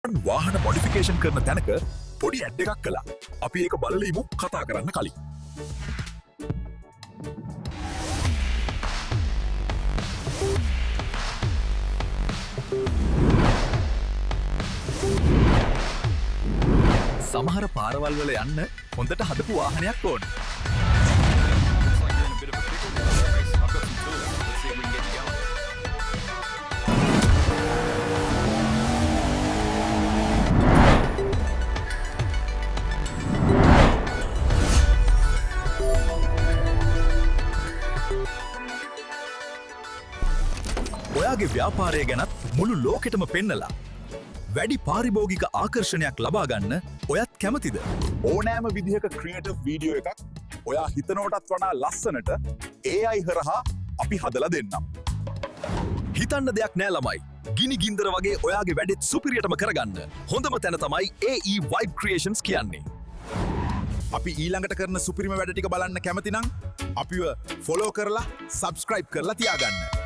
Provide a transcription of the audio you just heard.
වාහන මොඩිෆිකේෂන් කරන තැනක පොඩි ඇඩ් එකක් කළා. අපි ඒක බලලීමු කතා කරන්න කලින්. සමහර පාරවල් වල යන්න හොඳට හදපු වාහනයක් ඕන. ඔයාගේ ව්‍යාපාරය ගැනත් මුළු ලෝකෙටම පෙන්නලා වැඩි පාරිභෝගික ආකර්ෂණයක් ලබා ගන්න ඔයත් කැමතිද? ඕනෑම විදිහක ක්‍රියේටිව් වීඩියෝ එකක් ඔයා හිතනවටත් වඩා ලස්සනට AI හරහා අපි හදලා දෙන්නම්. හිතන්න දෙයක් නෑ ළමයි. ගිනි ගින්දර වගේ ඔයාගේ වැඩෙත් සුපිරියටම කරගන්න හොඳම තැන තමයි AE Vibe Creations කියන්නේ. අපි ඊළඟට කරන සුපිරිම වැඩ ටික බලන්න කැමති නම් අපිව ෆොලෝ කරලා සබ්ස්ක්‍රයිබ් කරලා තියාගන්න.